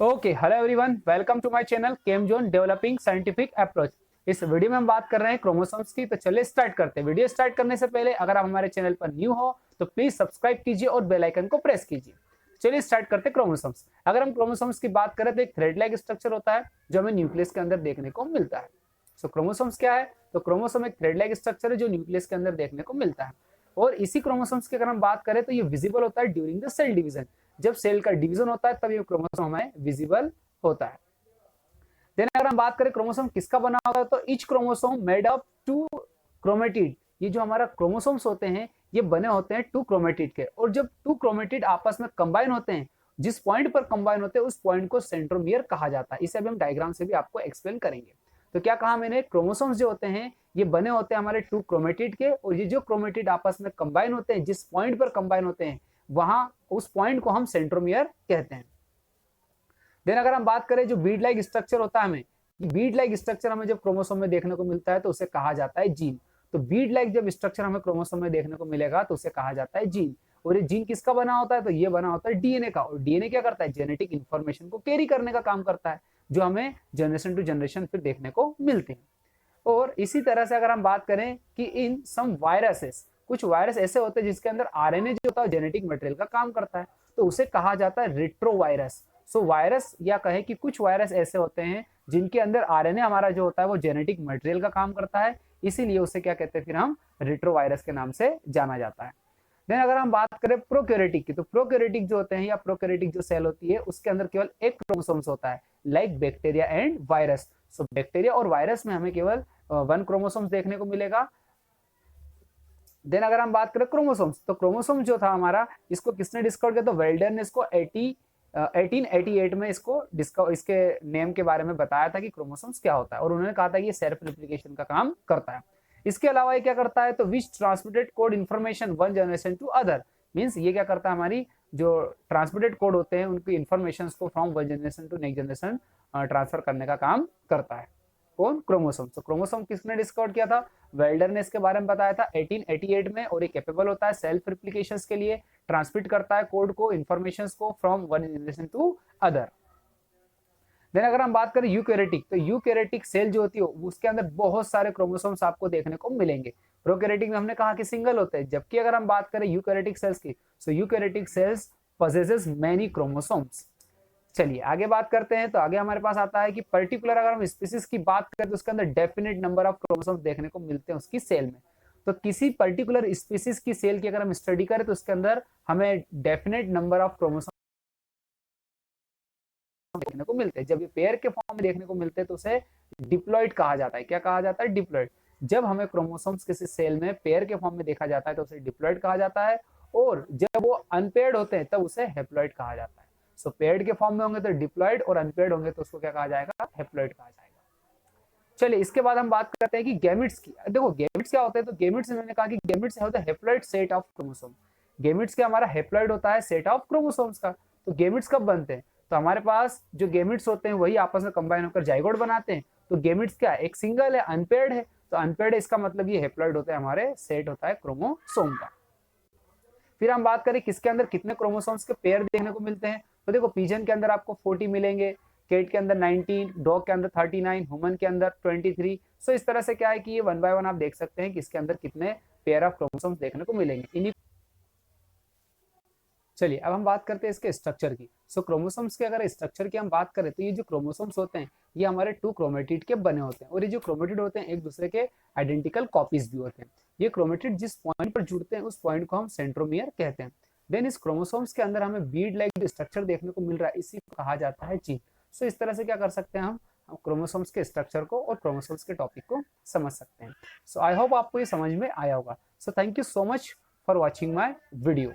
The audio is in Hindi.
Okay, hello everyone, welcome to my channel Chem Zone developing scientific approach. इस वीडियो में हम बात कर रहे हैं क्रोमोसोम्स की। तो चलिए स्टार्ट करते हैं। वीडियो स्टार्ट करने से पहले अगर आप हमारे चैनल पर न्यू हो तो प्लीज सब्सक्राइब कीजिए और बेल आइकन को प्रेस कीजिए। चलिए स्टार्ट करते हैं क्रोमोसोम्स। अगर हम क्रोमोसोम्स की बात करें तो एक थ्रेड लाइक स्ट्रक्चर होता है जो हमें न्यूक्लियस के अंदर देखने को मिलता है। सो क्रोमोसोम्स क्या है? तो क्रोमोसोम एक थ्रेड लाइक स्ट्रक्चर है जो न्यूक्लियस के अंदर देखने को मिलता है। और इसी क्रोमोसोम्स की अगर हम बात करें तो ये विजिबल होता है ड्यूरिंग द सेल डिवीजन। जब सेल का डिवीजन होता है तब ये क्रोमोसोम हमें विजिबल होता है। देन अगर हम बात करें क्रोमोसोम किसका बना होता है तो each chromosome made up two chromatid. ये जो हमारा क्रोमोसोम्स होते हैं ये बने होते हैं टू क्रोमेटिड के। और जब टू क्रोमेटिड आपस में कंबाइन होते हैं, जिस पॉइंट पर कंबाइन होते हैं उस पॉइंट को सेंट्रोमियर कहा जाता है। इसे अभी हम डायग्राम से भी आपको एक्सप्लेन करेंगे। तो क्या कहा मैंने, क्रोमोसोम्स जो होते हैं ये बने होते हैं हमारे टू क्रोमेटिड के। और ये जो क्रोमेटिड आपस में कंबाइन होते हैं, जिस पॉइंट पर कंबाइन होते हैं वहां उस पॉइंट को हम सेंट्रोमियर कहते हैं। देन अगर हम बात करें जो बीड लाइक स्ट्रक्चर होता है, हमें बीड लाइक स्ट्रक्चर हमें जब क्रोमोसोम में देखने को मिलता है तो उसे कहा जाता है जीन। तो बीड लाइक जब स्ट्रक्चर हमें क्रोमोसोम में देखने को मिलेगा तो उसे कहा जाता है जीन। और ये जीन किसका बना होता है? तो ये बना होता है डीएनए का। और डीएनए क्या करता है? जेनेटिक इंफॉर्मेशन को कैरी करने का काम करता है, जो हमें जनरेशन टू जनरेशन फिर देखने को मिलते हैं। और इसी तरह से अगर हम बात करें कि इन सम वायरसेस, कुछ वायरस ऐसे होते हैं जिसके अंदर आरएनए जो होता है जेनेटिक मटेरियल का काम करता है, तो उसे कहा जाता है रेट्रोवायरस। सो वायरस या कहे कि कुछ वायरस ऐसे होते हैं जिनके अंदर आरएनए हमारा जो होता है वो जेनेटिक मटेरियल का काम करता है, इसीलिए उसे क्या कहते हैं, फिर हम रेट्रोवायरस के नाम से जाना जाता है। देन अगर हम बात करें प्रोकैरियोटिक की, तो प्रोकैरियोटिक जो होते हैं या प्रोकैरियोटिक जो सेल होती है उसके अंदर केवल एक क्रोमोसोम्स होता है, like bacteria and virus. So bacteria और वायरस में हमें केवल वन क्रोमोसोम्स देखने को मिलेगा। देन अगर हम बात करें क्रोमोसोम्स, तो क्रोमोसोम जो था हमारा, इसको किसने डिस्कवर किया? तो वेल्डर ने इसको 1888 में इसके नेम के बारे में बताया था कि क्रोमोसोम्स क्या होता है। और उन्होंने कहा था कि ये सेल्फ रिप्लिकेशन का काम करता है। इसके अलावा ये क्या करता है? तो which transmitted code information one generation to other. Means ये क्या करता है, हमारी जो ट्रांसमिटेड कोड होते हैं उनकी इन्फॉर्मेशन को from one generation to next generation transfer करने का काम करता है। कौन? क्रोमोसोम। तो क्रोमोसोम किसने डिस्कवर किया था? वेल्डर ने इसके बारे में बताया था 1888 में। और ये कैपेबल होता है सेल्फ रिप्लिकेशन के लिए, ट्रांसमिट करता है कोड को, इन्फॉर्मेशन को from one generation to other. Then अगर हम बात करें यूकैरियोटिक, तो यूकैरियोटिक सेल जो होती है उसके अंदर बहुत सारे क्रोमोसोम्स आपको देखने को मिलेंगे। प्रोकैरियोटिक में हमने कहा कि सिंगल होते हैं, जबकि अगर हम बात करें यूकैरियोटिक सेल्स की, सो eukaryotic cells possesses many chromosomes. चलिए आगे बात करते हैं। तो आगे हमारे पास आता है कि पर्टिकुलर अगर हम स्पीसीज की बात करें तो उसके अंदर डेफिनेट नंबर ऑफ क्रोमोसोम्स देखने को मिलते हैं उसकी सेल में। तो किसी पर्टिकुलर स्पीसीज की सेल की अगर हम स्टडी करें तो उसके अंदर हमें डेफिनेट नंबर ऑफ क्रोमोसोम देखने को मिलते हैं। जब ये पेयर के फॉर्म में देखने को मिलते हैं तो उसे डिप्लॉइड कहा जाता है। क्या कहा जाता है? डिप्लॉइड। जब हमें क्रोमोसोम्स किसी सेल में पेयर के फॉर्म में देखा जाता है तो उसे डिप्लॉइड कहा जाता है। और जब वो अनपेयर्ड होते हैं तब उसे हेप्लॉइड कहा जाता है। सो पेयर्ड के फॉर्म में होंगे तो डिप्लॉइड, और अनपेयर्ड होंगे तो उसको क्या कहा जाएगा? हेप्लॉइड कहा जाएगा। चलिए इसके बाद हम बात करते हैं कि गैमेट्स की। देखो गैमेट्स क्या होते हैं, तो गैमेट्स मैंने कहा कि गैमेट्स होता है haploid set of chromosome. Gametes क्या? हमारा हेप्लॉइड होता है सेट ऑफ क्रोमोसोम्स का। तो गैमेट्स कब बनते हैं? तो हमारे पास जो गैमेट्स होते हैं वही आपस में कंबाइन होकर जाइगोट बनाते हैं। तो गैमेट्स क्या है? एक सिंगल है, अनपेयर्ड है। तो अनपेयर्ड है इसका मतलब ये हेप्लॉइड होता है, हमारे सेट होता है क्रोमोसोम का। फिर हम बात करें किसके अंदर कितने क्रोमोसोम्स के पेयर देखने को मिलते हैं, तो देखो पिजन के अंदर आपको 40 मिलेंगे, केट के अंदर 19, डॉग के अंदर 39, ह्यूमन के अंदर 23। सो इस तरह से क्या है कि ये वन बाय वन आप देख सकते हैं कि इसके अंदर कितने पेयर ऑफ क्रोमोसोम्स देखने को मिलेंगे इन्हीं। चलिए अब हम बात करते हैं इसके स्ट्रक्चर की। सो क्रोमोसोम्स के अगर स्ट्रक्चर की हम बात करें तो ये जो क्रोमोसोम्स होते हैं ये हमारे टू क्रोमेटिड के बने होते हैं। और ये जो क्रोमेटिड होते हैं एक दूसरे के आइडेंटिकल कॉपीज भी होते हैं। ये क्रोमेटिड जिस पॉइंट पर जुड़ते हैं उस पॉइंट को हम सेंट्रोमियर कहते हैं। देन इस क्रोमोसोम्स के अंदर हमें बीड लाइक स्ट्रक्चर देखने को मिल रहा है, इसी को कहा जाता है जीन। सो इस तरह से क्या कर सकते हैं, हम क्रोमोसोम्स के स्ट्रक्चर को और क्रोमोसोम्स के टॉपिक को समझ सकते हैं। सो आई होप आपको ये समझ में आया होगा। So thank you so much for watching my video.